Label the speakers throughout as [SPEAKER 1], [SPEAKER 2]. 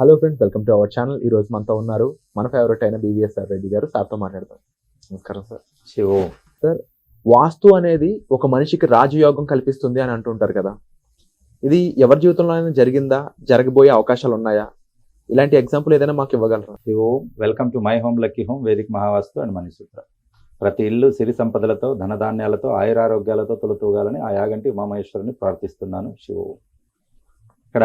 [SPEAKER 1] Hello friends, welcome to our channel. ఈ రోజు మనతో ఉన్నారు మన ఫేవరెట్ అయిన BVSR రెడ్డి గారు. సార్తో మాట్లాడతాం. నమస్కారం సార్. సార్, వాస్తు అనేది ఒక మనిషికి రాజయోగం కల్పిస్తుంది అని అంటుంటారు కదా, ఇది ఎవరి జీవితంలో అయినా జరిగిందా? జరగబోయే అవకాశాలు ఉన్నాయా? ఇలాంటి ఎగ్జాంపుల్ ఏదైనా మాకు ఇవ్వగలరా?
[SPEAKER 2] Welcome to my home lucky home Vedic Mahavastu and Manisutra. ప్రతి ఇల్లు సిరి సంపదలతో, ధనధాన్యాలతో, ఆయురారోగ్యాలతో తొలతూగాలని ఆ యాగంటి ఉమామహేశ్వరుని ప్రార్థిస్తున్నాను. శివో. ఇక్కడ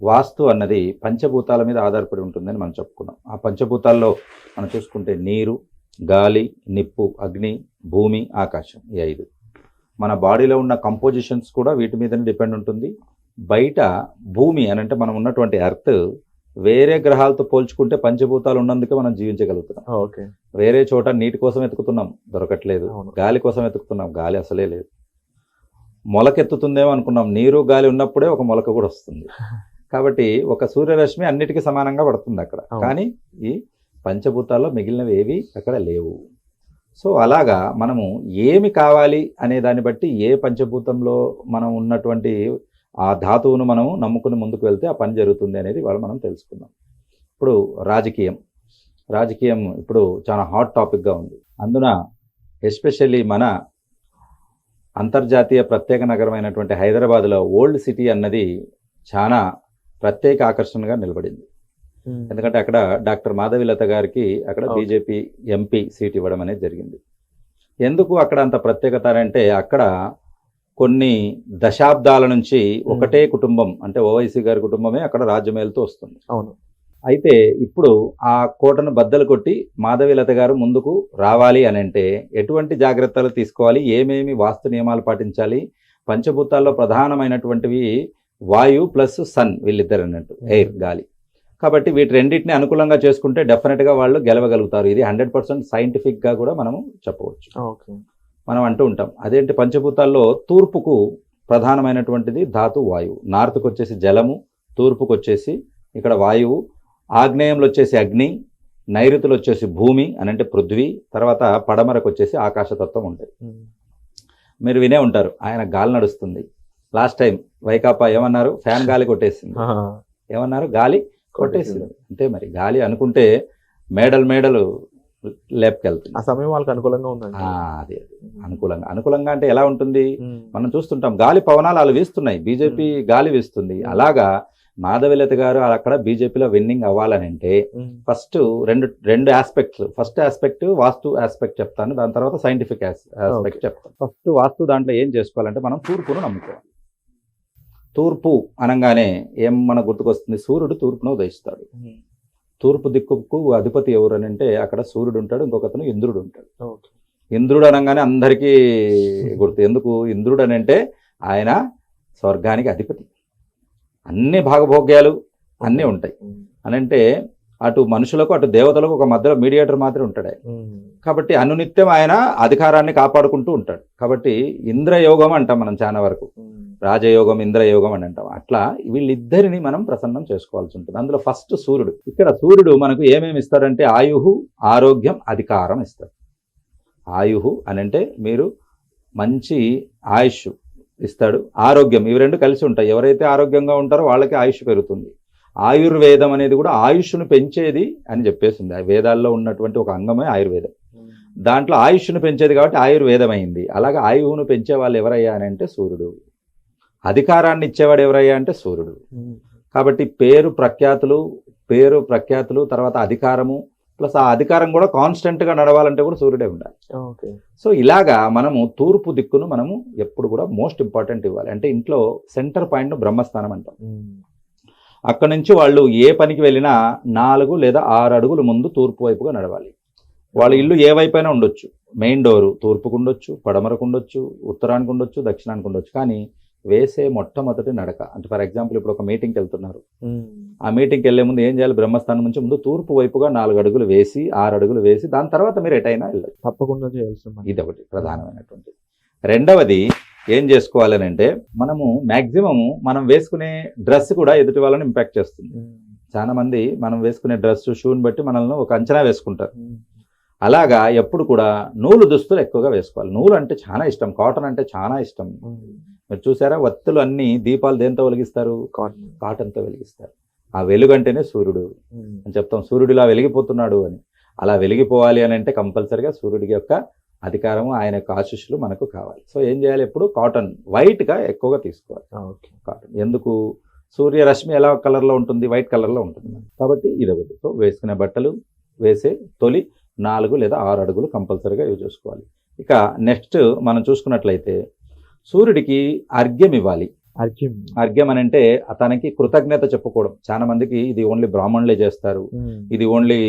[SPEAKER 2] వాస్తు అన్నది పంచభూతాల మీద ఆధారపడి ఉంటుందని మనం చెప్పుకున్నాం. ఆ పంచభూతాల్లో మనం చూసుకుంటే నీరు, గాలి, నిప్పు, అగ్ని, భూమి, ఆకాశం, ఈ 5. మన బాడీలో ఉన్న కంపోజిషన్స్ కూడా వీటి మీదనే డిపెండ్ ఉంటుంది. బయట భూమి అని అంటే మనం ఉన్నటువంటి ఎర్త్ వేరే గ్రహాలతో పోల్చుకుంటే పంచభూతాలు ఉన్నందుకే మనం జీవించగలుగుతున్నాం.
[SPEAKER 1] ఓకే.
[SPEAKER 2] వేరే చోట నీటి కోసం వెతుకుతున్నాం, దొరకట్లేదు. గాలి కోసం వెతుకుతున్నాం, గాలి అసలే లేదు. మొలకెత్తుతుందేమో అనుకున్నాం, నీరు గాలి ఉన్నప్పుడే ఒక మొలక కూడా వస్తుంది. కాబట్టి ఒక సూర్యరశ్మి అన్నిటికీ సమానంగా పడుతుంది అక్కడ. కానీ ఈ పంచభూతాల్లో మిగిలినవి ఏవి అక్కడ లేవు. సో అలాగా మనము ఏమి కావాలి అనే దాన్ని బట్టి ఏ పంచభూతంలో మనం ఉన్నటువంటి ఆ ధాతువును మనము నమ్ముకుని ముందుకు వెళ్తే ఆ పని జరుగుతుంది అనేది వాళ్ళు మనం తెలుసుకుందాం. ఇప్పుడు రాజకీయం ఇప్పుడు చాలా హాట్ టాపిక్గా ఉంది. అందున ఎస్పెషల్లీ మన అంతర్జాతీయ ప్రత్యేక నగరమైనటువంటి హైదరాబాద్లో ఓల్డ్ సిటీ అన్నది చాలా ప్రత్యేక ఆకర్షణగా నిలబడింది. ఎందుకంటే అక్కడ డాక్టర్ మాధవిలత గారికి అక్కడ బీజేపీ ఎంపీ సీట్ ఇవ్వడం అనేది జరిగింది. ఎందుకు అక్కడ అంత ప్రత్యేకత అంటే, అక్కడ కొన్ని దశాబ్దాల నుంచి ఒకటే కుటుంబం అంటే ఓవైసీ గారి కుటుంబమే అక్కడ రాజ్యమేలుతూ వస్తుంది.
[SPEAKER 1] అవును.
[SPEAKER 2] అయితే ఇప్పుడు ఆ కోటను బద్దలు కొట్టి మాధవిలత గారు ముందుకు రావాలి అని అంటే ఎటువంటి జాగ్రత్తలు తీసుకోవాలి, ఏమేమి వాస్తు నియమాలు పాటించాలి? పంచభూతాల్లో ప్రధానమైనటువంటివి వాయు ప్లస్ సన్, వీళ్ళిద్దరు అన్నట్టు, ఎయిర్, గాలి. కాబట్టి వీటి రెండింటిని అనుకూలంగా చేసుకుంటే డెఫినెట్గా వాళ్ళు గెలవగలుగుతారు. ఇది 100% సైంటిఫిక్గా కూడా మనము చెప్పవచ్చు. మనం అంటూ ఉంటాం, అదేంటి పంచభూతాల్లో తూర్పుకు ప్రధానమైనటువంటిది ధాతు వాయువు, నార్త్కు వచ్చేసి జలము, తూర్పుకు వచ్చేసి ఇక్కడ వాయువు, ఆగ్నేయంలో వచ్చేసి అగ్ని, నైరుతులు వచ్చేసి భూమి అని అంటే పృథ్వీ, తర్వాత పడమరకు వచ్చేసి ఆకాశతత్వం ఉంటాయి. మీరు వినే ఉంటారు, ఆయన గాలి నడుస్తుంది. లాస్ట్ టైం వైకాపా ఏమన్నారు? ఫ్యాన్ గాలి కొట్టేసింది. ఏమన్నారు? గాలి కొట్టేసింది. అంటే మరి గాలి అనుకుంటే మేడలు లేపుకెళ్తుంది.
[SPEAKER 1] ఆ సమయం వాళ్ళకి అనుకూలంగా ఉంది.
[SPEAKER 2] అదే అనుకూలంగా అంటే ఎలా ఉంటుంది? మనం చూస్తుంటాం, గాలి పవనాలు వాళ్ళు వీస్తున్నాయి, బీజేపీ గాలి వీస్తుంది. అలాగా మాధవిలత గారు అక్కడ బీజేపీలో విన్నింగ్ అవ్వాలని అంటే ఫస్ట్ రెండు ఆస్పెక్ట్స్. ఫస్ట్ ఆస్పెక్ట్ వాస్తు ఆస్పెక్ట్ చెప్తాను, దాని తర్వాత సైంటిఫిక్ ఆస్పెక్ట్ చెప్తాను. ఫస్ట్ వాస్తు దాంట్లో ఏం చేసుకోవాలంటే మనం తూర్పును నమ్ముకోవాలి. తూర్పు అనగానే ఏం మనకు గుర్తుకొస్తుంది? సూర్యుడు తూర్పును ఉదయిస్తాడు. తూర్పు దిక్కుకు అధిపతి ఎవరు అని అంటే అక్కడ సూర్యుడు ఉంటాడు, ఇంకొకతను ఇంద్రుడు ఉంటాడు. ఇంద్రుడు అనగానే అందరికీ గుర్తు. ఎందుకు ఇంద్రుడు అని అంటే ఆయన స్వర్గానికి అధిపతి, అన్ని భాగభోగ్యాలు అన్నీ ఉంటాయి అని అంటే అటు మనుషులకు అటు దేవతలకు ఒక మధ్యలో మీడియేటర్ మాత్రమే ఉంటాడు. కాబట్టి అనునిత్యం ఆయన అధికారాన్ని కాపాడుకుంటూ ఉంటాడు. కాబట్టి ఇంద్రయోగం అంటాం మనం చాలా వరకు, రాజయోగం, ఇంద్రయోగం అని అంటాం. అట్లా వీళ్ళిద్దరిని మనం ప్రసన్నం చేసుకోవాల్సి ఉంటుంది. అందులో ఫస్ట్ సూర్యుడు. ఇక్కడ సూర్యుడు మనకు ఏమేమి ఇస్తాడంటే ఆయుహు, ఆరోగ్యం, అధికారం ఇస్తాడు. ఆయుహు అని అంటే మీరు మంచి ఆయుష్ ఇస్తాడు, ఆరోగ్యం, ఇవి రెండు కలిసి ఉంటాయి. ఎవరైతే ఆరోగ్యంగా ఉంటారో వాళ్ళకి ఆయుష్ పెరుగుతుంది. ఆయుర్వేదం అనేది కూడా ఆయుష్ను పెంచేది అని చెప్పేసింది. వేదాల్లో ఉన్నటువంటి ఒక అంగమే ఆయుర్వేదం. దాంట్లో ఆయుష్ను పెంచేది కాబట్టి ఆయుర్వేదం అయింది. అలాగే ఆయువును పెంచే వాళ్ళు ఎవరయ్యా అని అంటే సూర్యుడు. అధికారాన్ని ఇచ్చేవాడు ఎవరయ్యా అంటే సూర్యుడు. కాబట్టి పేరు ప్రఖ్యాతులు తర్వాత అధికారము ప్లస్ ఆ అధికారం కూడా కాన్స్టెంట్గా నడవాలంటే కూడా సూర్యుడే ఉండాలి. సో ఇలాగా మనము తూర్పు దిక్కును మనము ఎప్పుడు కూడా మోస్ట్ ఇంపార్టెంట్ ఇవ్వాలి. అంటే ఇంట్లో సెంటర్ పాయింట్ బ్రహ్మస్థానం అంటాం. అక్కడ నుంచి వాళ్ళు ఏ పనికి వెళ్ళినా 4 లేదా 6 అడుగులు ముందు తూర్పు వైపుగా నడవాలి. వాళ్ళ ఇల్లు ఏ వైపైనా ఉండొచ్చు, మెయిన్ డోరు తూర్పుకు ఉండొచ్చు, పడమరకు ఉండొచ్చు, ఉత్తరానికి ఉండొచ్చు, దక్షిణానికి ఉండొచ్చు. కానీ వేసే మొట్టమొదటి నడక అంటే ఫర్ ఎగ్జాంపుల్ ఇప్పుడు ఒక మీటింగ్కి వెళ్తున్నారు, ఆ మీటింగ్కి వెళ్లే ముందు ఏం చేయాలి? బ్రహ్మస్థానం నుంచి ముందు తూర్పు వైపుగా 4 అడుగులు వేసి 6 అడుగులు వేసి దాని తర్వాత మీరు ఎటైనా వెళ్ళచ్చు,
[SPEAKER 1] తప్పకుండా చేయాల్సిన.
[SPEAKER 2] ఇది ఒకటి ప్రధానమైనటువంటి. రెండవది ఏం చేసుకోవాలని అంటే మనము మ్యాక్సిమం మనం వేసుకునే డ్రెస్ కూడా ఎదుటి వాళ్ళని ఇంపాక్ట్ చేస్తుంది. చాలా మంది మనం వేసుకునే డ్రెస్, షూని బట్టి మనల్ని ఒక అంచనా వేసుకుంటారు. అలాగా ఎప్పుడు కూడా నూలు దుస్తులు ఎక్కువగా వేసుకోవాలి. నూలు అంటే చాలా ఇష్టం, కాటన్ అంటే చాలా ఇష్టం. మీరు చూసారా, వత్తులు అన్ని దీపాలు దేంతో వెలిగిస్తారు? కాటన్తో వెలిగిస్తారు. ఆ వెలుగు అంటేనే సూర్యుడు అని చెప్తాం. సూర్యుడు ఇలా వెలిగిపోతున్నాడు అని. అలా వెలిగిపోవాలి అని అంటే కంపల్సరిగా సూర్యుడి యొక్క అధికారము, ఆయన యొక్క ఆశీస్సులు మనకు కావాలి. సో ఏం చేయాలి, ఎప్పుడు కాటన్ వైట్గా ఎక్కువగా తీసుకోవాలి. కాటన్ ఎందుకు, సూర్యరశ్మి ఎలా కలర్లో ఉంటుంది, వైట్ కలర్లో ఉంటుంది కాబట్టి ఇది ఒకటి. సో వేసుకునే బట్టలు వేసే తొలి 4 లేదా 6 అడుగులు కంపల్సరీగా యూజ్ చేసుకోవాలి. ఇక నెక్స్ట్ మనం చూసుకున్నట్లయితే సూర్యుడికి అర్ఘ్యం ఇవ్వాలి. అర్ఘ్యం అని అంటే తనకి కృతజ్ఞత చెప్పుకోవడం. చాలా మందికి ఇది ఓన్లీ బ్రాహ్మణులే చేస్తారు, ఇది ఓన్లీ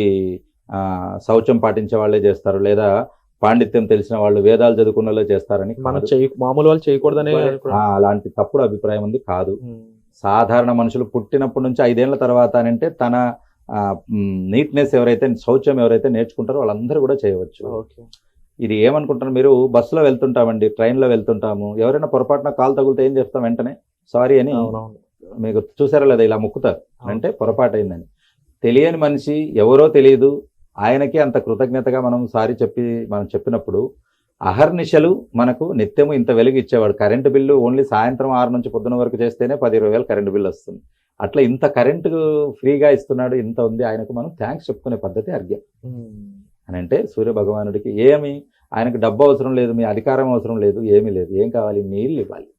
[SPEAKER 2] శౌచం పాటించే వాళ్ళే చేస్తారు, లేదా పాండిత్యం తెలిసిన వాళ్ళు వేదాలు చదువుకున్న వాళ్ళే చేస్తారని
[SPEAKER 1] మామూలు వాళ్ళు చేయకూడదనే
[SPEAKER 2] అలాంటి తప్పుడు అభిప్రాయం ఉంది. కాదు, సాధారణ మనుషులు పుట్టినప్పటి నుంచి 5 ఏళ్ల తర్వాత అంటే తన నీట్నెస్ ఎవరైతే, శౌచం ఎవరైతే నేర్చుకుంటారో వాళ్ళందరూ కూడా చేయవచ్చు. ఇది ఏమనుకుంటారు మీరు, బస్సులో వెళ్తుంటామండి, ట్రైన్లో వెళ్తుంటాము, ఎవరైనా పొరపాటున కాలు తగిలితే ఏం చెప్తాం, వెంటనే సారీ అని. మీకు చూసారా లేదా, ఇలా ముక్కుతారు అంటే పొరపాటు అయిందని. తెలియని మనిషి ఎవరో తెలియదు, ఆయనకి అంత కృతజ్ఞతగా మనం సారీ మనం చెప్పినప్పుడు అహర్నిశలు మనకు నిత్యము ఇంత వెలుగు ఇచ్చేవాడు. కరెంటు బిల్లు ఓన్లీ సాయంత్రం 6 నుంచి పొద్దున వరకు చేస్తేనే 10-20 వేలు కరెంటు బిల్లు వస్తుంది. అట్లా ఇంత కరెంటు ఫ్రీగా ఇస్తున్నాడు, ఇంత ఉంది, ఆయనకు మనం థ్యాంక్స్ చెప్పుకునే పద్ధతి అర్ఘ్యం అని. అంటే సూర్య భగవానుడికి ఏమి, ఆయనకు డబ్బు అవసరం లేదు, మీ అధికారం అవసరం లేదు, ఏమీ లేదు. ఏం కావాలి, నీళ్ళు ఇవ్వాలి.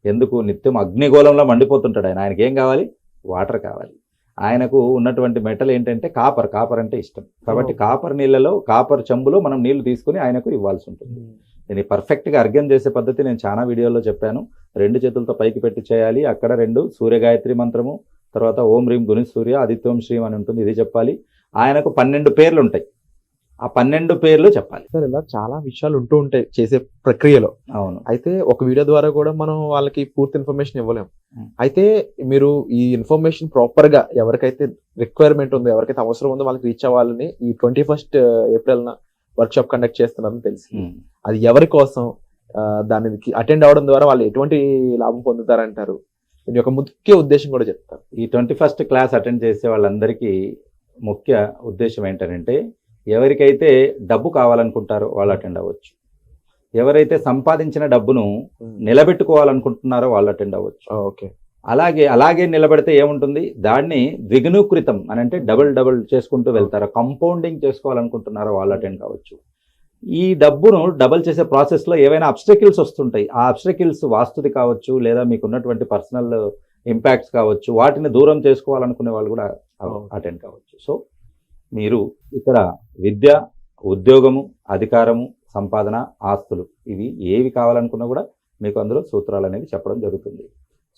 [SPEAKER 2] ఎందుకు, నిత్యం అగ్నిగోళంలో మండిపోతుంటాడు ఆయన, ఆయనకి ఏం కావాలి, వాటర్ కావాలి. ఆయనకు ఉన్నటువంటి మెటల్ ఏంటంటే కాపర్ అంటే ఇష్టం. కాబట్టి కాపర్ నీళ్ళలో, కాపర్ చెంబులో మనం నీళ్లు తీసుకుని ఆయనకు ఇవ్వాల్సి ఉంటుంది. దీన్ని పర్ఫెక్ట్గా అర్ఘ్యం చేసే పద్ధతి నేను చాలా వీడియోలో చెప్పాను. 2 చేతులతో పైకి పెట్టి చేయాలి. అక్కడ 2 సూర్యగాయత్రి మంత్రము, తర్వాత ఓం హ్రీం గుని సూర్య ఆదిత్యం శ్రీం అని ఉంటుంది, ఇది చెప్పాలి. ఆయనకు 12 పేర్లు ఉంటాయి, ఆ 12 పేర్లు చెప్పాలి.
[SPEAKER 1] సార్ ఇలా చాలా విషయాలు ఉంటూ ఉంటాయి చేసే ప్రక్రియలో.
[SPEAKER 2] అవును,
[SPEAKER 1] అయితే ఒక వీడియో ద్వారా కూడా మనం వాళ్ళకి పూర్తి ఇన్ఫర్మేషన్ ఇవ్వలేము. అయితే మీరు ఈ ఇన్ఫర్మేషన్ ప్రాపర్ గా ఎవరికైతే రిక్వైర్మెంట్ ఉందో, ఎవరికైతే అవసరం ఉందో వాళ్ళకి రీచ్ అవ్వాలని ఈ 21st April work shop conduct చేస్తున్నారని తెలిసి, అది ఎవరి కోసం, దానికి అటెండ్ అవడం ద్వారా వాళ్ళు ఎటువంటి లాభం పొందుతారంటారు, దీని యొక్క ముఖ్య ఉద్దేశం కూడా చెప్తారు.
[SPEAKER 2] ఈ 21st క్లాస్ అటెండ్ చేసే వాళ్ళందరికీ ముఖ్య ఉద్దేశం ఏంటంటే, ఎవరికైతే డబ్బు కావాలనుకుంటారో వాళ్ళు అటెండ్ అవ్వచ్చు, ఎవరైతే సంపాదించిన డబ్బును నిలబెట్టుకోవాలనుకుంటున్నారో వాళ్ళు అటెండ్ అవ్వచ్చు.
[SPEAKER 1] ఓకే,
[SPEAKER 2] అలాగే నిలబెడితే ఏముంటుంది, దాన్ని ద్విగుణీకృతం అని అంటే డబుల్ చేసుకుంటూ వెళ్తారో, కంపౌండింగ్ చేసుకోవాలనుకుంటున్నారో వాళ్ళు అటెండ్ కావచ్చు. ఈ డబ్బును డబుల్ చేసే ప్రాసెస్లో ఏవైనా అబ్స్టకిల్స్ వస్తుంటాయి, ఆ అబ్స్టకిల్స్ వాస్తుది కావచ్చు, లేదా మీకు ఉన్నటువంటి పర్సనల్ ఇంపాక్ట్స్ కావచ్చు, వాటిని దూరం చేసుకోవాలనుకునే వాళ్ళు కూడా అటెండ్ కావచ్చు. సో మీరు ఇక్కడ విద్య, ఉద్యోగము, అధికారము, సంపాదన, ఆస్తులు, ఇవి ఏవి కావాలనుకున్నా కూడా మీకు అందులో సూత్రాలు అనేవి చెప్పడం జరుగుతుంది.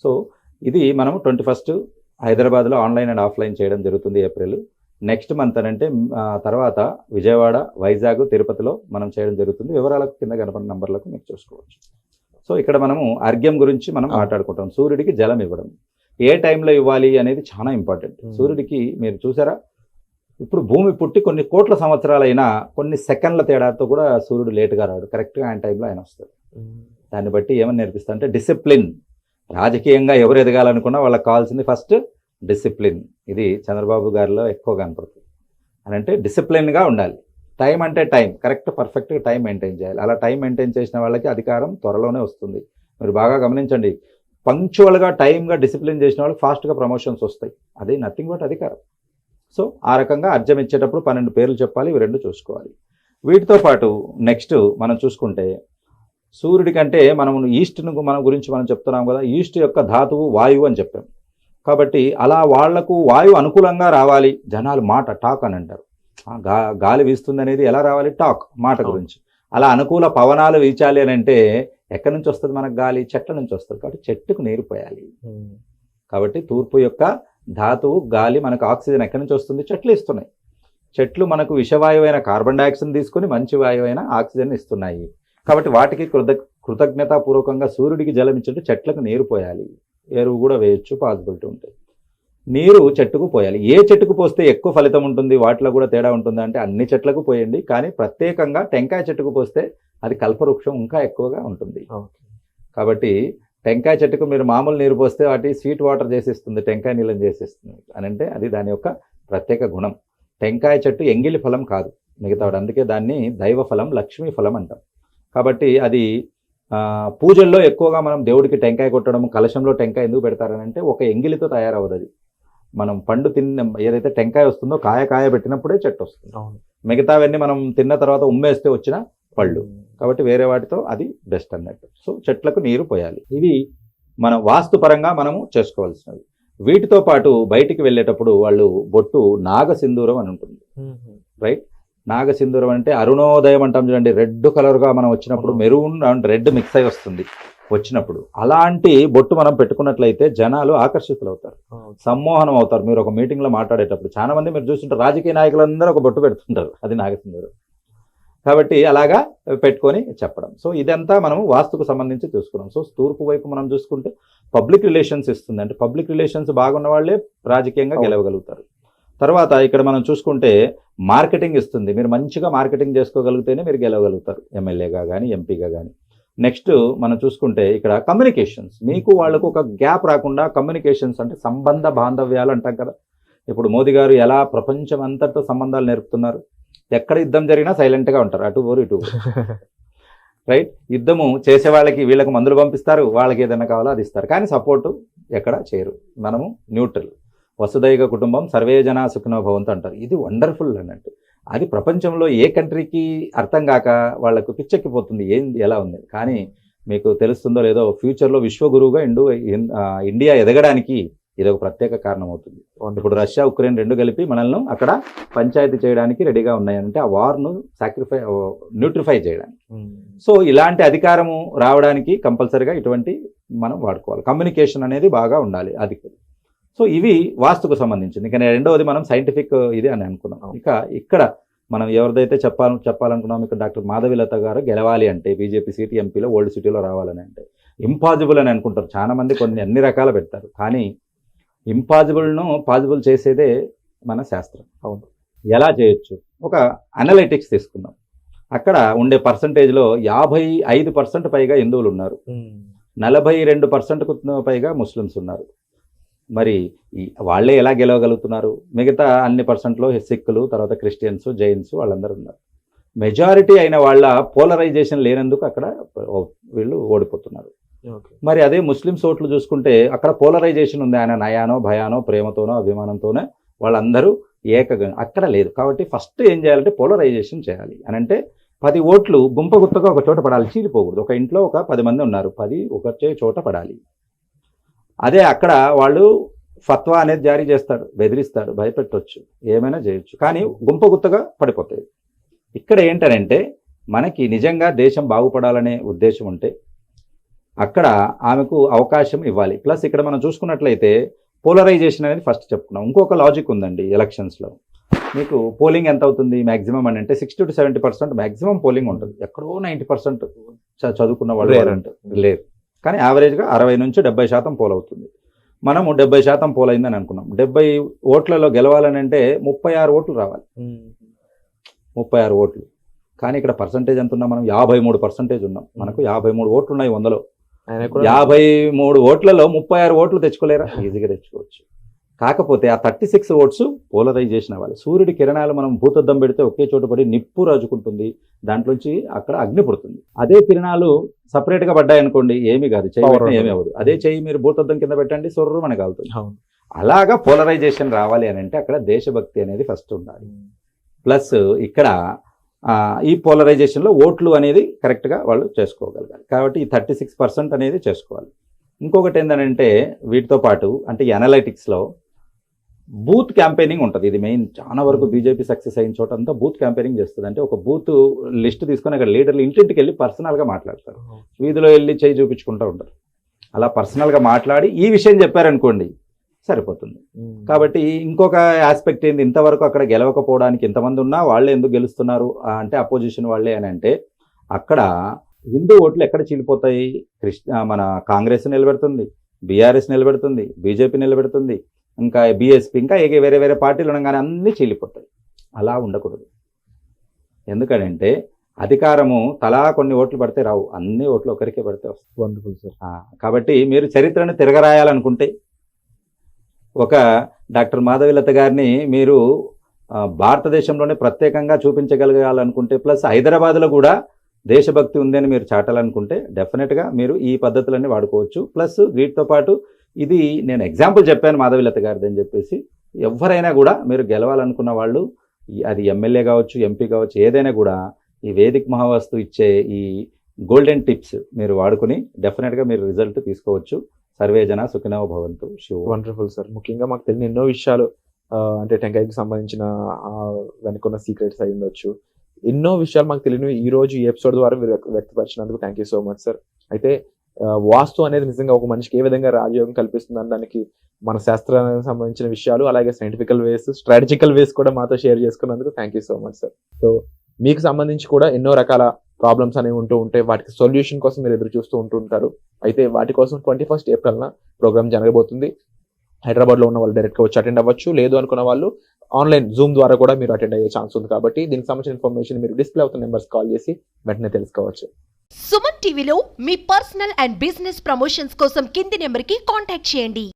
[SPEAKER 2] సో ఇది మనము 21st హైదరాబాద్లో ఆన్లైన్ అండ్ ఆఫ్లైన్ చేయడం జరుగుతుంది ఏప్రిల్. నెక్స్ట్ మంత్ అంటే తర్వాత విజయవాడ, వైజాగ్, తిరుపతిలో మనం చేయడం జరుగుతుంది. వివరాలకు కింద కనపడిన నంబర్లకు మీకు చూసుకోవచ్చు. సో ఇక్కడ మనము అర్ఘ్యం గురించి మనం మాట్లాడుకుంటాం. సూర్యుడికి జలం ఇవ్వడం ఏ టైంలో ఇవ్వాలి అనేది చాలా ఇంపార్టెంట్. సూర్యుడికి మీరు చూసారా, ఇప్పుడు భూమి పుట్టి కొన్ని కోట్ల సంవత్సరాలైనా కొన్ని సెకండ్ల తేడాతో కూడా సూర్యుడు లేటుగా రాడు, కరెక్ట్గా ఆయన టైంలో ఆయన వస్తాడు. దాన్ని బట్టి ఏమని నేర్పిస్తా అంటే డిసిప్లిన్. రాజకీయంగా ఎవరు ఎదగాలనుకున్నా వాళ్ళకి కావాల్సింది ఫస్ట్ డిసిప్లిన్. ఇది చంద్రబాబు గారిలో ఎక్కువ కనపడుతుంది. అని అంటే డిసిప్లిన్గా ఉండాలి. టైం అంటే టైం, కరెక్ట్ పర్ఫెక్ట్గా టైం మెయింటైన్ చేయాలి. అలా టైం మెయింటైన్ చేసిన వాళ్ళకి అధికారం త్వరలోనే వస్తుంది. మీరు బాగా గమనించండి, పంక్చువల్గా టైంగా డిసిప్లిన్ చేసిన వాళ్ళకి ఫాస్ట్గా ప్రమోషన్స్ వస్తాయి. అది నథింగ్ బట్ అధికారం. సో ఆ రకంగా అర్ఘ్యం ఇచ్చేటప్పుడు 12 పేర్లు చెప్పాలి, ఇవి 2 చూసుకోవాలి. వీటితో పాటు నెక్స్ట్ మనం చూసుకుంటే సూర్యుడి కంటే మనం ఈస్ట్ను మన గురించి మనం చెప్తున్నాం కదా, ఈస్ట్ యొక్క ధాతువు వాయువు అని చెప్పాం. కాబట్టి అలా వాళ్లకు వాయువు అనుకూలంగా రావాలి. జనాలు టాక్ అని అంటారు, గాలి వీస్తుంది అనేది ఎలా రావాలి, టాక్, మాట గురించి. అలా అనుకూల పవనాలు వీచాలి అని అంటే ఎక్కడి నుంచి వస్తుంది మనకు గాలి, చెట్ల నుంచి వస్తుంది. కాబట్టి చెట్టుకు నీరు పోయాలి. కాబట్టి తూర్పు యొక్క ధాతువు గాలి, మనకు ఆక్సిజన్ ఎక్కడి నుంచి వస్తుంది, చెట్లు ఇస్తున్నాయి. చెట్లు మనకు విషవాయువైన కార్బన్ డైఆక్సైడ్ తీసుకొని మంచి వాయువైన ఆక్సిజన్ ఇస్తున్నాయి. కాబట్టి వాటికి కృతజ్ఞతాపూర్వకంగా సూర్యుడికి జలం ఇచ్చేట్టు చెట్లకు నీరు పోయాలి. ఎరువు కూడా వేయచ్చు, పాసిబిలిటీ ఉంటాయి. నీరు చెట్టుకు పోయాలి. ఏ చెట్టుకు పోస్తే ఎక్కువ ఫలితం ఉంటుంది, వాటిలో కూడా తేడా ఉంటుంది అంటే అన్ని చెట్లకు పోయండి. కానీ ప్రత్యేకంగా టెంకాయ చెట్టుకు పోస్తే అది కల్పవృక్షం ఇంకా ఎక్కువగా ఉంటుంది. కాబట్టి టెంకాయ చెట్టుకు మీరు మామూలు నీరు పోస్తే వాటి స్వీట్ వాటర్ చేసేస్తుంది, టెంకాయ నీళ్ళని చేసేస్తుంది అని అంటే అది దాని యొక్క ప్రత్యేక గుణం. టెంకాయ చెట్టు ఎంగిలి ఫలం కాదు మిగతావాడు, అందుకే దాన్ని దైవ ఫలం, లక్ష్మీ ఫలం అంటాం. కాబట్టి అది పూజల్లో ఎక్కువగా మనం దేవుడికి టెంకాయ కొట్టడం, కలశంలో టెంకాయ ఎందుకు పెడతారని అంటే ఒక ఎంగిలితో తయారవ్వదు. అది మనం పండు తిన్న ఏదైతే టెంకాయ వస్తుందో కాయ పెట్టినప్పుడే చెట్టు వస్తుంది.
[SPEAKER 1] అవును.
[SPEAKER 2] మిగతావన్నీ మనం తిన్న తర్వాత ఉమ్మేస్తే వచ్చిన పళ్ళు. కాబట్టి వేరే వాటితో అది బెస్ట్ అన్నట్టు. సో చెట్లకు నీరు పోయాలి. ఇవి మన వాస్తుపరంగా మనము చేసుకోవాల్సినవి. వీటితో పాటు బయటికి వెళ్ళేటప్పుడు వాళ్ళు బొట్టు నాగసింధూరం అని ఉంటుంది, రైట్? నాగసింధూరం అంటే అరుణోదయం అంటాం చూడండి, రెడ్ కలర్గా మనం వచ్చినప్పుడు మెరూన్ అండ్ రెడ్ మిక్స్ అయి వస్తుంది వచ్చినప్పుడు. అలాంటి బొట్టు మనం పెట్టుకున్నట్లయితే జనాలు ఆకర్షితులు అవుతారు, సమ్మోహనం అవుతారు. మీరు ఒక మీటింగ్లో మాట్లాడేటప్పుడు చాలా మంది మీరు చూస్తుంటారు, రాజకీయ నాయకులందరూ ఒక బొట్టు పెడుతుంటారు, అది నాగసింధూరం. కాబట్టి అలాగా పెట్టుకొని చెప్పడం. సో ఇదంతా మనము వాస్తుకు సంబంధించి చూసుకున్నాం. సో తూర్పు వైపు మనం చూసుకుంటే పబ్లిక్ రిలేషన్స్ ఇస్తుంది, అంటే పబ్లిక్ రిలేషన్స్ బాగున్న వాళ్ళే రాజకీయంగా గెలవగలుగుతారు. తర్వాత ఇక్కడ మనం చూసుకుంటే మార్కెటింగ్ ఇస్తుంది, మీరు మంచిగా మార్కెటింగ్ చేసుకోగలిగితేనే మీరు గెలవగలుగుతారు, ఎమ్మెల్యేగా కానీ ఎంపీగా కానీ. నెక్స్ట్ మనం చూసుకుంటే ఇక్కడ కమ్యూనికేషన్స్, మీకు వాళ్ళకు ఒక గ్యాప్ రాకుండా కమ్యూనికేషన్స్ అంటే సంబంధ బాంధవ్యాలు అంటాం కదా. ఇప్పుడు మోదీ గారు ఎలా ప్రపంచం అంతటితో సంబంధాలు నేర్పుతున్నారు, ఎక్కడ యుద్ధం జరిగినా సైలెంట్గా ఉంటారు, అటు ఊరు ఇటు రైట్? యుద్ధము చేసే వాళ్ళకి వీళ్ళకి మందులు పంపిస్తారు, వాళ్ళకి ఏదైనా కావాలో అది ఇస్తారు, కానీ సపోర్టు ఎక్కడ చేయరు. మనము న్యూట్రల్, వసుదైక కుటుంబం సర్వే జన సుఖినో భవంతు అంటారు. ఇది వండర్ఫుల్ అన్నట్టు. అది ప్రపంచంలో ఏ కంట్రీకి అర్థం కాక వాళ్ళకు పిచ్చెక్కిపోతుంది ఏంది ఎలా ఉంది. కానీ మీకు తెలుస్తుందో లేదో, ఫ్యూచర్లో విశ్వగురువుగా ఇండియా ఎదగడానికి ఇది ఒక ప్రత్యేక కారణం అవుతుంది. ఇప్పుడు రష్యా ఉక్రెయిన్ రెండు కలిపి మనల్ని అక్కడ పంచాయతీ చేయడానికి రెడీగా ఉన్నాయంటే ఆ వార్ను న్యూట్రిఫై చేయడానికి. సో ఇలాంటి అధికారము రావడానికి కంపల్సరీగా ఇటువంటి మనం వాడుకోవాలి. కమ్యూనికేషన్ అనేది బాగా ఉండాలి అది. సో ఇవి వాస్తుకు సంబంధించింది. ఇంకా రెండవది మనం సైంటిఫిక్ ఇది అని అనుకున్నాం. ఇక ఇక్కడ మనం ఎవరిదైతే చెప్పాలనుకున్నాం, ఇక్కడ డాక్టర్ మాధవిలత గారు గెలవాలి అంటే బీజేపీ సీటు ఎంపీలో ఓల్డ్ సిటీలో రావాలని అంటే ఇంపాసిబుల్ అని అనుకుంటారు చాలా మంది, అన్ని రకాలు పెడతారు. కానీ ఇంపాసిబుల్ను పాసిబుల్ చేసేదే మన శాస్త్రం. అవును, ఎలా చేయొచ్చు? ఒక అనలైటిక్స్ తీసుకుందాం. అక్కడ ఉండే పర్సంటేజ్లో 55% పైగా హిందువులు ఉన్నారు, 42% పైగా ముస్లిమ్స్ ఉన్నారు. మరి వాళ్ళే ఎలా గెలవగలుగుతున్నారు? మిగతా అన్ని పర్సెంట్లో సిక్కులు, తర్వాత క్రిస్టియన్స్, జైన్స్ వాళ్ళందరూ ఉన్నారు. మెజారిటీ అయిన వాళ్ళ పోలరైజేషన్ లేనందుకు అక్కడ వీళ్ళు ఓడిపోతున్నారు. మరి అదే ముస్లిమ్స్ ఓట్లు చూసుకుంటే అక్కడ పోలరైజేషన్ ఉంది, ఆయన నయానో భయానో ప్రేమతోనో అభిమానంతోనో వాళ్ళందరూ ఏకగా, అక్కడ లేదు. కాబట్టి ఫస్ట్ ఏం చేయాలంటే పోలరైజేషన్ చేయాలి అని అంటే 10 ఓట్లు గుంపగుత్తగా ఒక చోట పడాలి, చీలిపోకూడదు. ఒక ఇంట్లో ఒక 10 మంది ఉన్నారు, 10 ఒకే చోట పడాలి. అదే అక్కడ వాళ్ళు ఫత్వా అనేది జారీ చేస్తాడు, బెదిరిస్తాడు, భయపెట్టవచ్చు, ఏమైనా చేయొచ్చు, కానీ గుంపగుత్తగా పడిపోతాయి. ఇక్కడ ఏంటనంటే మనకి నిజంగా దేశం బాగుపడాలనే ఉద్దేశం ఉంటే అక్కడ ఆమెకు అవకాశం ఇవ్వాలి. ప్లస్ ఇక్కడ మనం చూసుకున్నట్లయితే పోలరైజేషన్ అనేది ఫస్ట్ చెప్పుకున్నాం. ఇంకొక లాజిక్ ఉందండి ఎలక్షన్స్లో. మీకు పోలింగ్ ఎంత అవుతుంది మ్యాక్సిమం అని అంటే 60 to 70% మ్యాక్సిమం పోలింగ్ ఉంటుంది. ఎక్కడో 90% చదువుకున్న వాళ్ళు లేరు, కానీ యావరేజ్గా 60 నుంచి 70% పోల్ అవుతుంది. మనము 70% పోల్ అయిందని అనుకున్నాం. 70 ఓట్లలో గెలవాలని అంటే 36 ఓట్లు రావాలి, 36 ఓట్లు. కానీ ఇక్కడ పర్సంటేజ్ ఎంత ఉన్నాం మనం? 53% ఉన్నాం. మనకు 53 ఓట్లు ఉన్నాయి 100లో. 53 ఓట్లలో 36 ఓట్లు తెచ్చుకోలేరా? ఈజీగా తెచ్చుకోవచ్చు. కాకపోతే ఆ 36 ఓట్స్ పోలరైజేషన్ అవ్వాలి. సూర్యుడి కిరణాలు మనం భూతద్దం పెడితే ఒకే చోట పడి నిప్పు రాజుకుంటుంది, దాంట్లోంచి అక్కడ అగ్ని పుడుతుంది. అదే కిరణాలు సపరేట్గా పడ్డాయనుకోండి ఏమీ కాదు, చెయ్యి ఏమీ అవ్వదు. అదే చెయ్యి మీరు భూతద్దం కింద పెట్టండి, సొర్రు మనకు కాలుతుంది. అలాగా పోలరైజేషన్ రావాలి అని అంటే అక్కడ దేశభక్తి అనేది ఫస్ట్ ఉండాలి. ప్లస్ ఇక్కడ ఈ పోలరైజేషన్లో ఓట్లు అనేది కరెక్ట్గా వాళ్ళు చేసుకోగలగాలి. కాబట్టి ఈ 36% అనేది చేసుకోవాలి. ఇంకొకటి ఏంటంటే వీటితో పాటు అంటే ఈ అనలైటిక్స్లో బూత్ క్యాంపెయినింగ్ ఉంటుంది. ఇది మెయిన్. చాలా వరకు బీజేపీ సక్సెస్ అయిన చోట అంతా బూత్ క్యాంపెయినింగ్ చేస్తుంది. అంటే ఒక బూత్ లిస్ట్ తీసుకొని అక్కడ లీడర్లు ఇంటింటికి వెళ్ళి పర్సనల్గా మాట్లాడతారు, వీధిలో వెళ్ళి చేయి చూపించుకుంటూ ఉంటారు. అలా పర్సనల్గా మాట్లాడి ఈ విషయం చెప్పారనుకోండి సరిపోతుంది. కాబట్టి ఇంకొక ఆస్పెక్ట్ ఏంది, ఇంతవరకు అక్కడ గెలవకపోవడానికి ఇంతమంది ఉన్నా వాళ్ళే ఎందుకు గెలుస్తున్నారు అంటే అపోజిషన్ వాళ్ళే అని అంటే అక్కడ హిందూ ఓట్లు ఎక్కడ చీలిపోతాయి? మన కాంగ్రెస్ నిలబెడుతుంది, బీఆర్ఎస్ నిలబెడుతుంది, బీజేపీ నిలబెడుతుంది, ఇంకా బీఎస్పీ, ఇంకా వేరే వేరే పార్టీలు ఉండగానే అన్నీ చీలిపోతాయి. అలా ఉండకూడదు. ఎందుకంటే అధికారము తలా కొన్ని ఓట్లు పడితే రావు, అన్ని ఓట్లు ఒకరికే పడితే వస్తాయి. Wonderful sir. కాబట్టి మీరు చరిత్రను తిరగరాయాలనుకుంటే ఒక డాక్టర్ మాధవిలత గారిని మీరు భారతదేశంలోనే ప్రత్యేకంగా చూపించగలగాలనుకుంటే, ప్లస్ హైదరాబాద్లో కూడా దేశభక్తి ఉందని మీరు చాటాలనుకుంటే డెఫినెట్గా మీరు ఈ పద్ధతులన్నీ వాడుకోవచ్చు. ప్లస్ వీటితో పాటు ఇది నేను ఎగ్జాంపుల్ చెప్పాను మాధవిలత గారిది అని చెప్పేసి, ఎవరైనా కూడా మీరు గెలవాలనుకున్న వాళ్ళు అది ఎమ్మెల్యే కావచ్చు, ఎంపీ కావచ్చు, ఏదైనా కూడా ఈ వేదిక్ మహావాస్తు ఇచ్చే ఈ గోల్డెన్ టిప్స్ మీరు వాడుకుని డెఫినెట్గా మీరు రిజల్ట్ తీసుకోవచ్చు. సర్వేజన సుఖినో భవంతు. శివ.
[SPEAKER 1] Wonderful sir. ముఖ్యంగా మాకు తెలియని ఎన్నో విషయాలు అంటే టెంకాయకి సంబంధించిన వెనుకున్న సీక్రెట్స్ అయి ఉండొచ్చు, ఎన్నో విషయాలు మాకు తెలియనివి ఈ రోజు ఈ ఎపిసోడ్ ద్వారా మీరు వ్యక్తపరిచినందుకు thank you so much sir. అయితే వాస్తు అనేది నిజంగా ఒక మనిషికి ఏ విధంగా రాజయోగం కల్పిస్తుంది అనడానికి మన శాస్త్రానికి సంబంధించిన విషయాలు, అలాగే సైంటిఫికల్ వేస్, స్ట్రాటజికల్ వేస్ కూడా మాతో షేర్ చేసుకున్నందుకు thank you so much sir. So మీకు సంబంధించి కూడా ఎన్నో రకాల ప్రాబ్లమ్స్ అనేవి ఉంటూ ఉంటాయి, వాటికి సొల్యూషన్ కోసం మీరు ఎదురు చూస్తూ ఉంటుంటారు. అయితే వాటి కోసం 21st ఏప్రిల్న ప్రోగ్రామ్ జరగబోతుంది. హైదరాబాద్లో ఉన్న వాళ్ళు డైరెక్ట్గా వచ్చి అటెండ్ అవ్వచ్చు, లేదు అనుకున్న వాళ్ళు ఆన్లైన్ జూమ్ ద్వారా కూడా మీరు అటెండ్ అయ్యే ఛాన్స్ ఉంది. కాబట్టి దీనికి సంబంధించిన ఇన్ఫర్మేషన్ మీరు డిస్ప్లే అవుతున్న నెంబర్స్ కాల్ చేసి వెంటనే తెలుసుకోవచ్చు.
[SPEAKER 3] సుమన్ టీవీలో మీ పర్సనల్ అండ్ బిజినెస్ ప్రమోషన్స్ కోసం కింది నెంబర్కి కాంటాక్ట్ చేయండి.